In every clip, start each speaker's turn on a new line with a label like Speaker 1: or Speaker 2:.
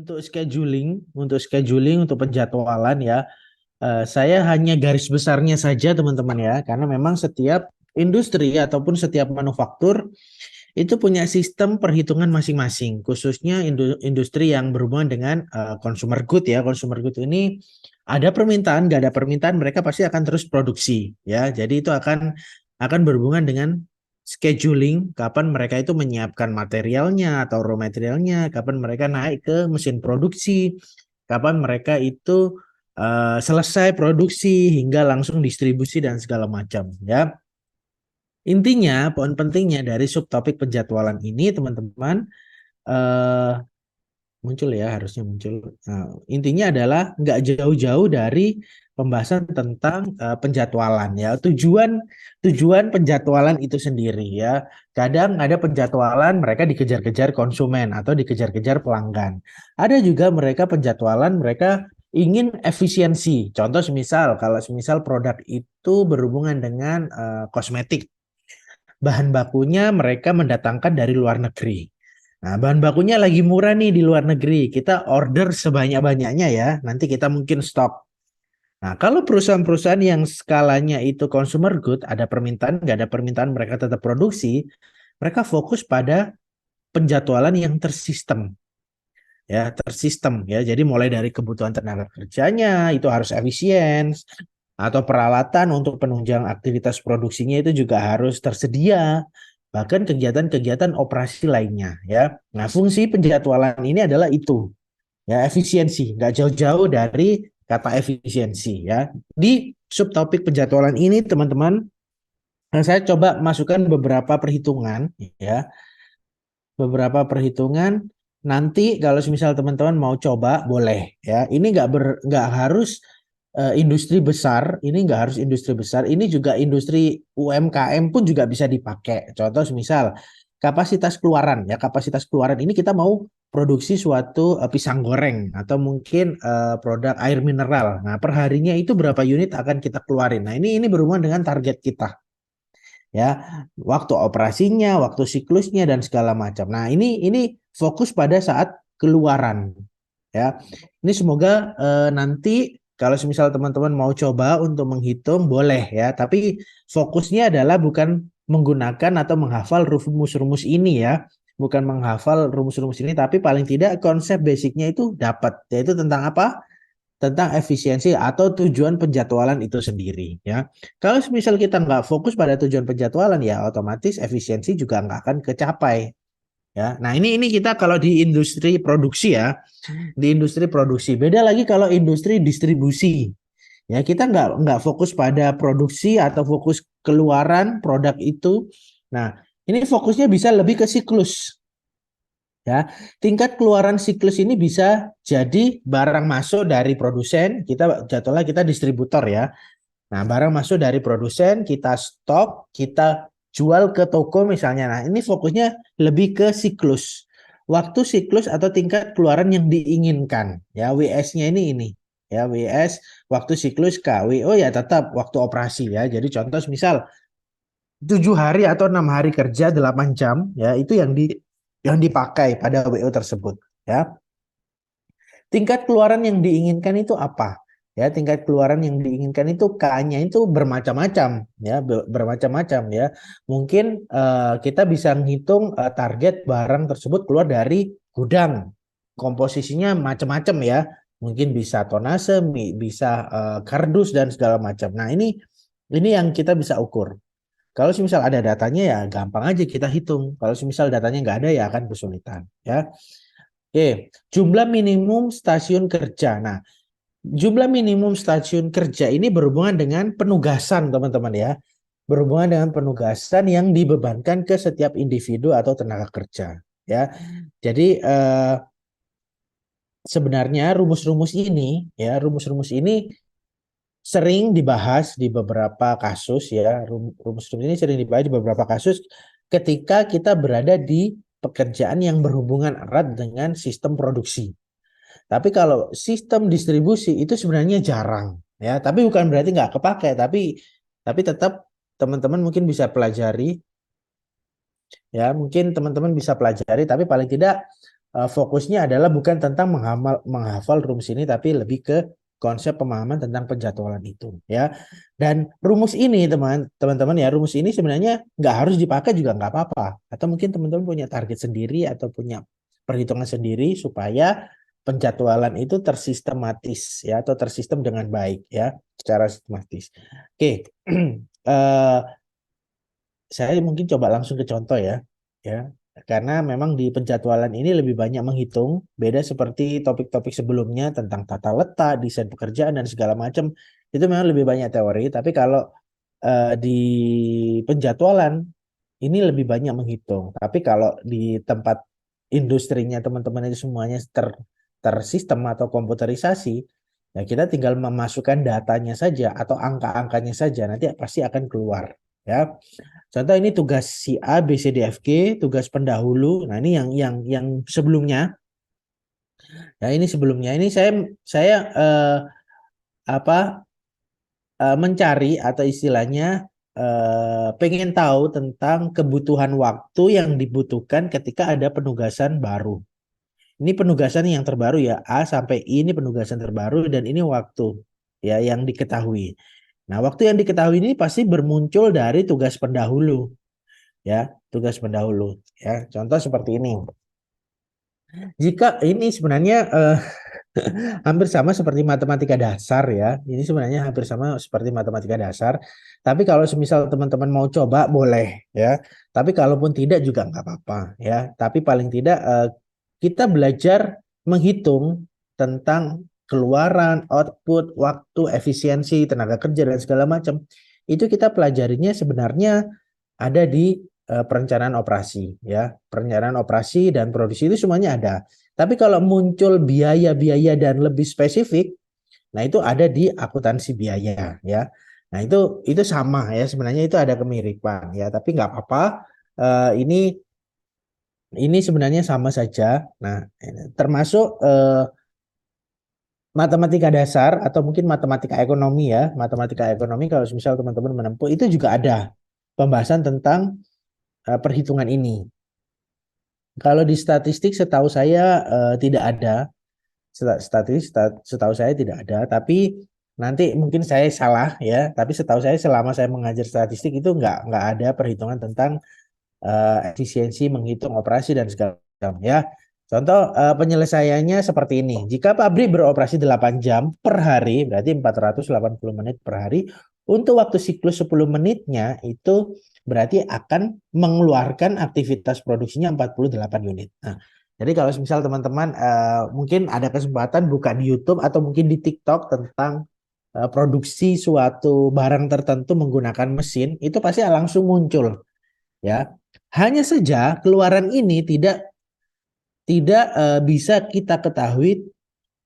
Speaker 1: untuk penjadwalan ya, saya hanya garis besarnya saja teman-teman ya, karena memang setiap industri ataupun setiap manufaktur itu punya sistem perhitungan masing-masing, khususnya industri yang berhubungan dengan consumer good ya. Consumer good ini ada permintaan, nggak ada permintaan, mereka pasti akan terus produksi ya. Jadi itu akan berhubungan dengan scheduling, kapan mereka itu menyiapkan materialnya atau raw materialnya, kapan mereka naik ke mesin produksi, kapan mereka itu selesai produksi hingga langsung distribusi dan segala macam ya. Intinya, poin pentingnya dari subtopik penjadwalan ini, teman-teman, eh, muncul ya, harusnya muncul. Nah, intinya adalah nggak jauh-jauh dari pembahasan tentang penjadwalan ya. Tujuan tujuan penjadwalan itu sendiri ya. Kadang ada penjadwalan mereka dikejar-kejar konsumen atau dikejar-kejar pelanggan. Ada juga mereka penjadwalan mereka ingin efisiensi. Contoh semisal kalau semisal produk itu berhubungan dengan kosmetik, bahan bakunya mereka mendatangkan dari luar negeri. Nah, bahan bakunya lagi murah nih di luar negeri. Kita order sebanyak-banyaknya ya. Nanti kita mungkin stok. Nah, kalau perusahaan-perusahaan yang skalanya itu consumer good, ada permintaan, nggak ada permintaan, mereka tetap produksi, mereka fokus pada penjadwalan yang tersistem. Ya, tersistem ya. Jadi mulai dari kebutuhan tenaga kerjanya, itu harus efisien, atau peralatan untuk penunjang aktivitas produksinya itu juga harus tersedia, bahkan kegiatan-kegiatan operasi lainnya ya. Nah, fungsi penjadwalan ini adalah itu ya, efisiensi, nggak jauh-jauh dari kata efisiensi ya. Di subtopik penjadwalan ini teman-teman, saya coba masukkan beberapa perhitungan ya, beberapa perhitungan. Nanti kalau misal teman-teman mau coba boleh ya. Ini nggak harus industri besar, ini nggak harus industri besar, ini juga industri UMKM pun juga bisa dipakai. Contoh misal kapasitas keluaran ya, kapasitas keluaran ini kita mau produksi suatu pisang goreng atau mungkin produk air mineral. Nah, perharinya itu berapa unit akan kita keluarin. Nah, ini berhubungan dengan target kita ya, waktu operasinya, waktu siklusnya dan segala macam. Nah, ini fokus pada saat keluaran ya. Ini semoga nanti kalau misal teman-teman mau coba untuk menghitung boleh ya, tapi fokusnya adalah bukan menggunakan atau menghafal rumus-rumus ini ya. Bukan menghafal rumus-rumus ini, tapi paling tidak konsep basicnya itu dapat, yaitu tentang apa? Tentang efisiensi atau tujuan penjadwalan itu sendiri ya. Kalau misal kita nggak fokus pada tujuan penjadwalan ya otomatis efisiensi juga nggak akan kecapai ya. Nah, ini kita kalau di industri produksi ya, di industri produksi. Beda lagi kalau industri distribusi. Ya, kita nggak fokus pada produksi atau fokus keluaran produk itu. Nah, ini fokusnya bisa lebih ke siklus. Ya, tingkat keluaran siklus ini bisa jadi barang masuk dari produsen, kita jatuhlah kita distributor ya. Nah, barang masuk dari produsen, kita stok, kita jual ke toko misalnya. Nah, ini fokusnya lebih ke siklus. Waktu siklus atau tingkat keluaran yang diinginkan. Ya, WS-nya ini. Ya, WS waktu siklus K. WO ya tetap waktu operasi ya. Jadi contoh misal 7 hari atau 6 hari kerja 8 jam ya, itu yang dipakai pada WO tersebut ya. Tingkat keluaran yang diinginkan itu apa? Ya, tingkat keluaran yang diinginkan itu K-nya itu bermacam-macam ya, bermacam-macam ya. Mungkin kita bisa menghitung target barang tersebut keluar dari gudang. Komposisinya macam-macam ya. Mungkin bisa tonase, bisa kardus dan segala macam. Nah, ini yang kita bisa ukur. Kalau misal ada datanya ya gampang aja kita hitung. Kalau misal datanya nggak ada ya akan kesulitan ya. Oke, jumlah minimum stasiun kerja. Nah, jumlah minimum stasiun kerja ini berhubungan dengan penugasan, teman-teman ya. Berhubungan dengan penugasan yang dibebankan ke setiap individu atau tenaga kerja, ya. Jadi sebenarnya rumus-rumus ini sering dibahas di beberapa kasus ya. Rumus-rumus ini sering dibahas di beberapa kasus ketika kita berada di pekerjaan yang berhubungan erat dengan sistem produksi. Tapi kalau sistem distribusi itu sebenarnya jarang ya, tapi bukan berarti nggak kepakai, tapi tetap teman-teman mungkin bisa pelajari ya, mungkin teman-teman bisa pelajari, tapi paling tidak fokusnya adalah bukan tentang menghafal rumus ini, tapi lebih ke konsep pemahaman tentang penjadwalan itu ya. Dan rumus ini teman-teman ya, rumus ini sebenarnya nggak harus dipakai juga nggak apa-apa. Atau mungkin teman-teman punya target sendiri atau punya perhitungan sendiri supaya penjadwalan itu tersistematis ya, atau tersistem dengan baik ya, secara sistematis. Oke, eh, saya mungkin coba langsung ke contoh ya, ya. Karena memang di penjadwalan ini lebih banyak menghitung, beda seperti topik-topik sebelumnya tentang tata letak, desain pekerjaan dan segala macam. Itu memang lebih banyak teori, tapi kalau di penjadwalan ini lebih banyak menghitung. Tapi kalau di tempat industrinya teman-teman itu semuanya tersistem atau komputerisasi, ya kita tinggal memasukkan datanya saja atau angka-angkanya saja, nanti pasti akan keluar. Ya, contoh ini tugas si A, B, C, D, F, G, tugas pendahulu. Nah ini yang sebelumnya. Ya ini sebelumnya. Ini saya apa mencari atau istilahnya pengen tahu tentang kebutuhan waktu yang dibutuhkan ketika ada penugasan baru. Ini penugasan yang terbaru ya, A sampai I ini penugasan terbaru dan ini waktu ya yang diketahui. Nah, waktu yang diketahui ini pasti bermuncul dari tugas pendahulu ya, tugas pendahulu ya. Contoh seperti ini. Jika ini sebenarnya hampir sama seperti matematika dasar ya. Ini sebenarnya hampir sama seperti matematika dasar. Tapi kalau semisal teman-teman mau coba boleh ya. Tapi kalaupun tidak juga nggak apa-apa ya. Tapi paling tidak kita belajar menghitung tentang keluaran, output, waktu, efisiensi, tenaga kerja dan segala macam. Itu kita pelajarinya sebenarnya ada di perencanaan operasi ya. Perencanaan operasi dan produksi itu semuanya ada. Tapi kalau muncul biaya-biaya dan lebih spesifik, nah itu ada di akuntansi biaya ya. Nah itu sama ya, sebenarnya itu ada kemiripan ya, tapi nggak apa-apa. Ini sebenarnya sama saja. Nah, termasuk matematika dasar atau mungkin matematika ekonomi ya. Matematika ekonomi kalau misal teman-teman menempuh itu juga ada pembahasan tentang perhitungan ini. Kalau di statistik setahu saya tidak ada. Setahu saya tidak ada, tapi nanti mungkin saya salah ya, tapi setahu saya selama saya mengajar statistik itu nggak ada perhitungan tentang efisiensi menghitung operasi dan segala macam ya. Contoh penyelesaiannya seperti ini. Jika pabrik beroperasi 8 jam per hari, berarti 480 menit per hari, untuk waktu siklus 10 menitnya itu berarti akan mengeluarkan aktivitas produksinya 48 unit. Nah, jadi kalau misal teman-teman mungkin ada kesempatan buka di YouTube atau mungkin di TikTok tentang produksi suatu barang tertentu menggunakan mesin, itu pasti langsung muncul ya. Hanya saja keluaran ini tidak bisa kita ketahui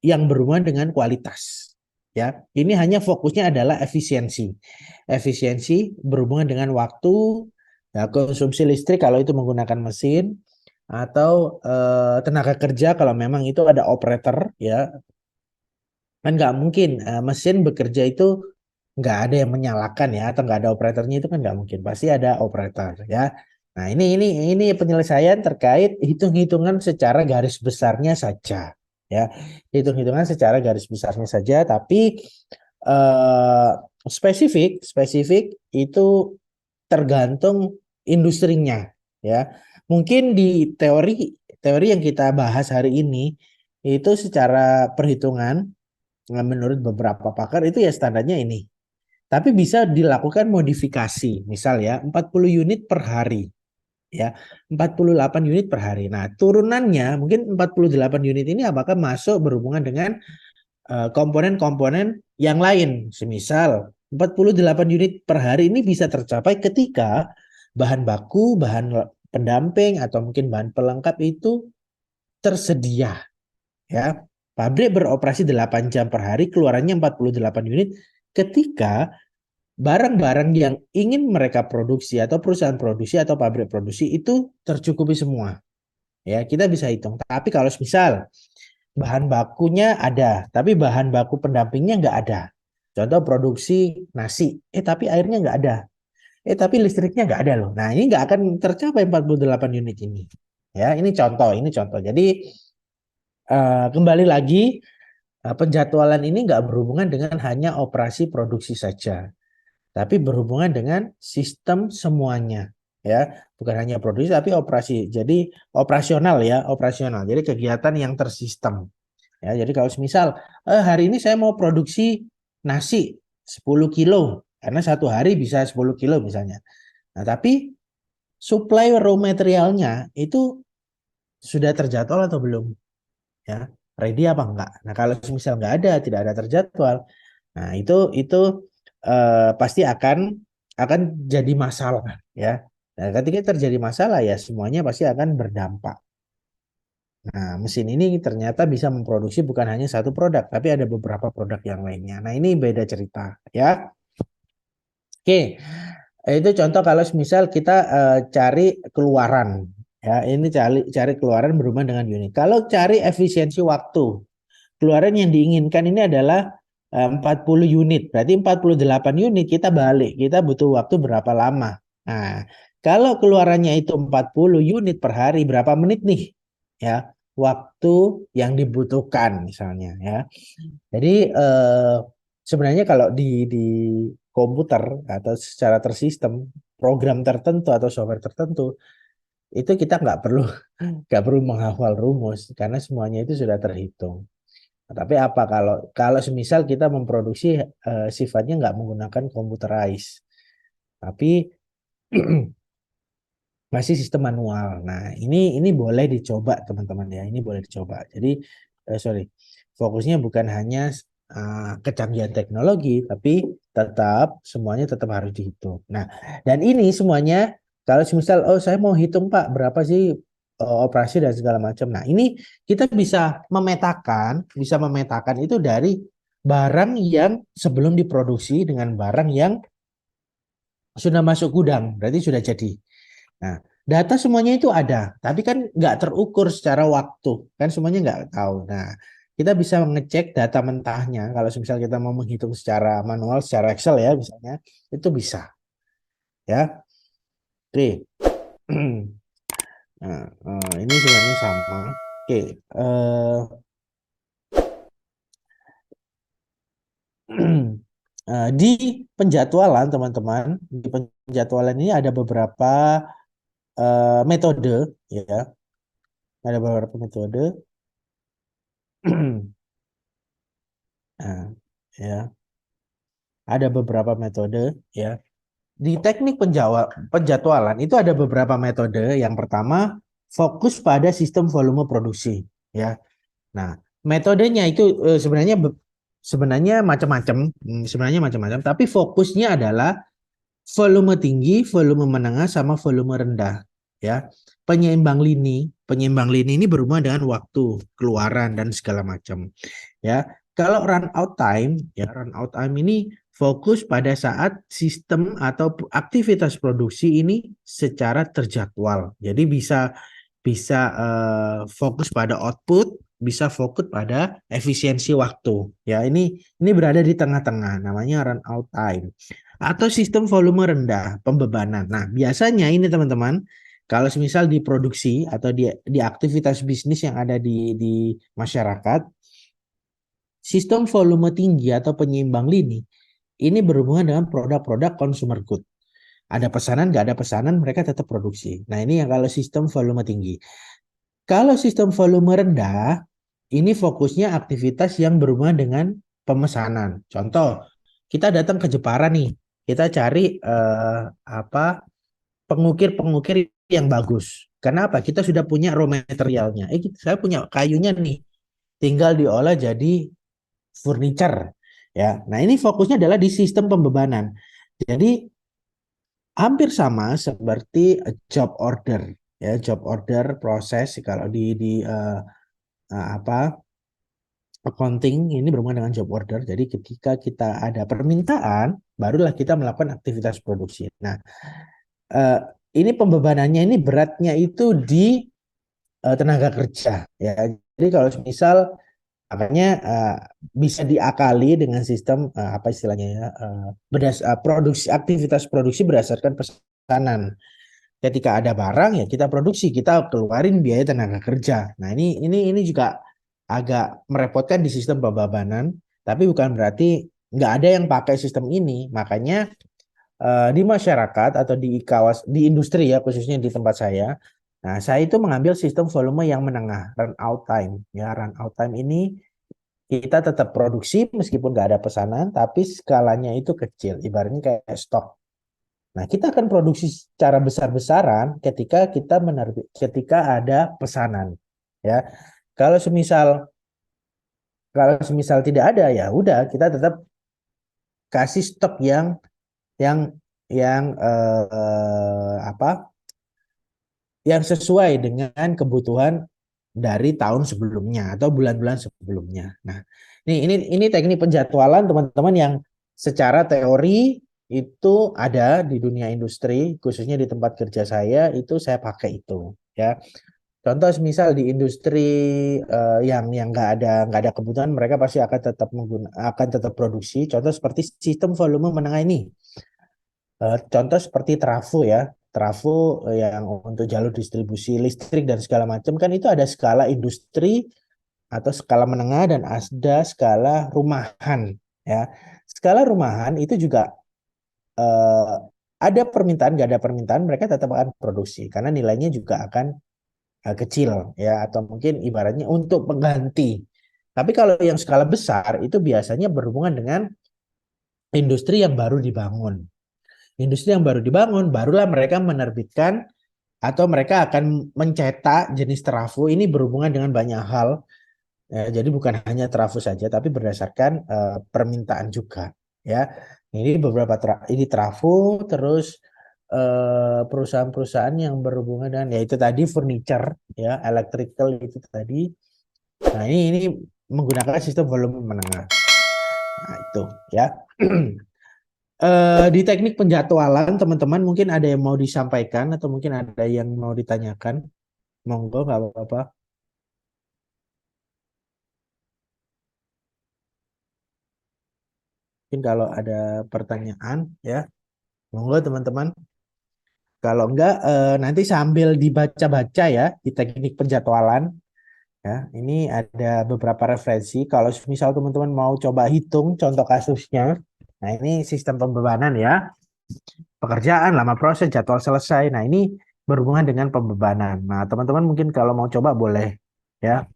Speaker 1: yang berhubungan dengan kualitas. Ya, ini hanya fokusnya adalah efisiensi. Efisiensi berhubungan dengan waktu, ya, konsumsi listrik kalau itu menggunakan mesin, atau tenaga kerja kalau memang itu ada operator ya. Kan nggak mungkin mesin bekerja itu nggak ada yang menyalakan ya, atau nggak ada operatornya, itu kan nggak mungkin, pasti ada operator ya. Nah ini penyelesaian terkait hitung-hitungan secara garis besarnya saja ya, hitung-hitungan secara garis besarnya saja, tapi eh, spesifik spesifik itu tergantung industrinya ya. Mungkin di teori teori yang kita bahas hari ini itu secara perhitungan, menurut beberapa pakar itu ya standarnya ini. Tapi bisa dilakukan modifikasi. Misal ya 40 unit per hari ya. 48 unit per hari. Nah, turunannya mungkin 48 unit ini apakah masuk berhubungan dengan komponen-komponen yang lain. Semisal 48 unit per hari ini bisa tercapai ketika bahan baku, bahan pendamping atau mungkin bahan pelengkap itu tersedia ya. Pabrik beroperasi 8 jam per hari, keluarannya 48 unit ketika barang-barang yang ingin mereka produksi atau perusahaan produksi atau pabrik produksi itu tercukupi semua. Ya, kita bisa hitung. Tapi kalau misal bahan bakunya ada, tapi bahan baku pendampingnya nggak ada. Contoh produksi nasi, tapi airnya nggak ada. Tapi listriknya nggak ada loh. Nah, ini nggak akan tercapai 48 unit ini. Ya, ini contoh, ini contoh. Jadi kembali lagi, penjadwalan ini nggak berhubungan dengan hanya operasi produksi saja, tapi berhubungan dengan sistem semuanya, ya, bukan hanya produksi tapi operasi. Jadi operasional ya, operasional. Jadi kegiatan yang tersistem. Ya, jadi kalau misal hari ini saya mau produksi nasi 10 kilo, karena satu hari bisa 10 kilo misalnya. Nah, tapi supply raw materialnya itu sudah terjadwal atau belum? Ya, ready apa enggak? Nah, kalau misal nggak ada, tidak ada terjadwal, nah itu pasti akan jadi masalah ya. Nah, ketika terjadi masalah ya semuanya pasti akan berdampak. Nah, mesin ini ternyata bisa memproduksi bukan hanya satu produk, tapi ada beberapa produk yang lainnya. Nah, ini beda cerita ya. Oke, itu contoh kalau misal kita cari keluaran ya. Ini cari keluaran berhubungan dengan unit. Kalau cari efisiensi waktu, keluaran yang diinginkan ini adalah 40 unit. Berarti 48 unit kita balik. Kita butuh waktu berapa lama? Nah, kalau keluarannya itu 40 unit per hari, berapa menit nih? Ya, waktu yang dibutuhkan misalnya ya. Jadi sebenarnya kalau di komputer atau secara tersistem program tertentu atau software tertentu itu kita nggak perlu menghafal rumus karena semuanya itu sudah terhitung. Tapi apa kalau kalau semisal kita memproduksi sifatnya nggak menggunakan computerized, tapi masih sistem manual. Nah, ini boleh dicoba teman-teman ya. Ini boleh dicoba. Jadi sorry, fokusnya bukan hanya kecanggihan teknologi, tapi semuanya tetap harus dihitung. Nah, dan ini semuanya kalau misal oh saya mau hitung Pak berapa sih operasi dan segala macam. Nah, ini kita bisa memetakan itu dari barang yang sebelum diproduksi dengan barang yang sudah masuk gudang, berarti sudah jadi. Nah, data semuanya itu ada, tapi kan nggak terukur secara waktu, kan semuanya nggak tahu. Nah, kita bisa mengecek data mentahnya. Kalau misal kita mau menghitung secara manual, secara Excel ya, misalnya, itu bisa, ya. Oke. Nah, ini sebenarnya sama. Oke, di penjadwalan, teman-teman, di penjadwalan ini ada beberapa metode, ya, ada beberapa metode. Nah, ya, ada beberapa metode ya. Di teknik penjadwalan itu ada beberapa metode. Yang pertama, fokus pada sistem volume produksi ya. Nah, metodenya itu sebenarnya macam-macam, tapi fokusnya adalah volume tinggi, volume menengah sama volume rendah ya. Penyeimbang lini ini berhubungan dengan waktu, keluaran dan segala macam ya. Kalau run out time ini fokus pada saat sistem atau aktivitas produksi ini secara terjadwal. Jadi bisa bisa fokus pada output, bisa fokus pada efisiensi waktu. Ya, ini berada di tengah-tengah, namanya run out time. Atau sistem volume rendah, pembebanan. Nah, biasanya ini teman-teman, kalau misal di produksi atau di aktivitas bisnis yang ada di masyarakat, sistem volume tinggi atau penyeimbang lini ini berhubungan dengan produk-produk consumer good. Ada pesanan, nggak ada pesanan, mereka tetap produksi. Nah, ini yang kalau sistem volume tinggi. Kalau sistem volume rendah, ini fokusnya aktivitas yang berhubungan dengan pemesanan. Contoh, kita datang ke Jepara nih, kita cari apa pengukir-pengukir yang bagus. Kenapa? Kita sudah punya raw materialnya. Saya punya kayunya nih, tinggal diolah jadi furniture. Ya, nah ini fokusnya adalah di sistem pembebanan. Jadi hampir sama seperti job order, ya job order proses kalau di apa accounting ini berhubungan dengan job order. Jadi ketika kita ada permintaan, barulah kita melakukan aktivitas produksi. Nah, eh, ini pembebanannya ini beratnya itu di tenaga kerja. Ya, jadi kalau misal makanya bisa diakali dengan sistem apa istilahnya ya produksi aktivitas produksi berdasarkan pesanan. Ketika ada barang ya kita produksi, kita keluarin biaya tenaga kerja. Nah, ini juga agak merepotkan di sistem pembabanan, tapi bukan berarti nggak ada yang pakai sistem ini. Makanya di masyarakat atau di industri ya khususnya di tempat saya. Nah, saya itu mengambil sistem volume yang menengah, run out time. Ya, run out time ini kita tetap produksi meskipun nggak ada pesanan, tapi skalanya itu kecil, ibaratnya kayak stok. Nah, kita akan produksi secara besar-besaran ketika ada pesanan. Ya, kalau semisal kalau semisal tidak ada ya udah kita tetap kasih stok yang apa? Yang sesuai dengan kebutuhan dari tahun sebelumnya atau bulan-bulan sebelumnya. Nah, ini teknik penjadwalan teman-teman yang secara teori itu ada di dunia industri, khususnya di tempat kerja saya itu saya pakai itu, ya. Contoh misal di industri yang nggak ada kebutuhan, mereka pasti akan tetap produksi. Contoh seperti sistem volume menengah ini. Contoh seperti trafo ya, trafo yang untuk jalur distribusi listrik dan segala macam kan itu ada skala industri atau skala menengah dan ada skala rumahan ya. Skala rumahan itu juga eh, ada permintaan, nggak ada permintaan mereka tetap akan produksi karena nilainya juga akan kecil ya atau mungkin ibaratnya untuk pengganti. Tapi kalau yang skala besar itu biasanya berhubungan dengan industri yang baru dibangun. Industri yang baru dibangun, barulah mereka menerbitkan atau mereka akan mencetak jenis trafo ini berhubungan dengan banyak hal. Jadi bukan hanya trafo saja, tapi berdasarkan permintaan juga. Ya, ini ini trafo, terus perusahaan-perusahaan yang berhubungan dengan yaitu tadi furniture, ya, electrical itu tadi. Nah ini menggunakan sistem volume menengah. Nah itu ya. Di teknik penjadwalan, teman-teman mungkin ada yang mau disampaikan atau mungkin ada yang mau ditanyakan. Monggo, nggak apa-apa. Mungkin kalau ada pertanyaan, ya, monggo teman-teman. Kalau enggak, nanti sambil dibaca-baca ya di teknik penjadwalan. Ya, ini ada beberapa referensi. Kalau misal teman-teman mau coba hitung contoh kasusnya, nah ini sistem pembebanan ya. Pekerjaan, lama proses, jadwal selesai. Nah ini berhubungan dengan pembebanan. Nah teman-teman mungkin kalau mau coba boleh ya.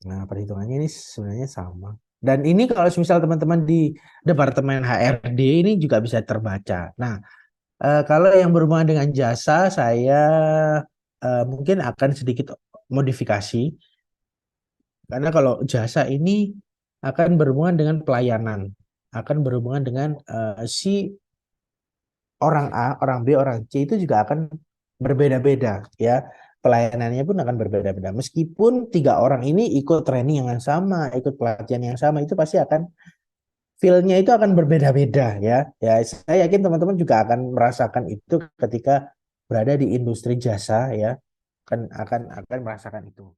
Speaker 1: Nah, perhitungannya ini sebenarnya sama. Dan ini kalau misal teman-teman di Departemen HRD ini juga bisa terbaca. Nah, kalau yang berhubungan dengan jasa, saya mungkin akan sedikit modifikasi. Karena kalau jasa ini akan berhubungan dengan pelayanan. Akan berhubungan dengan si orang A, orang B, orang C itu juga akan berbeda-beda ya. Pelayanannya pun akan berbeda-beda. Meskipun tiga orang ini ikut training yang sama, ikut pelatihan yang sama, itu pasti akan feel-nya itu akan berbeda-beda ya. Ya, saya yakin teman-teman juga akan merasakan itu ketika berada di industri jasa ya. Akan merasakan itu.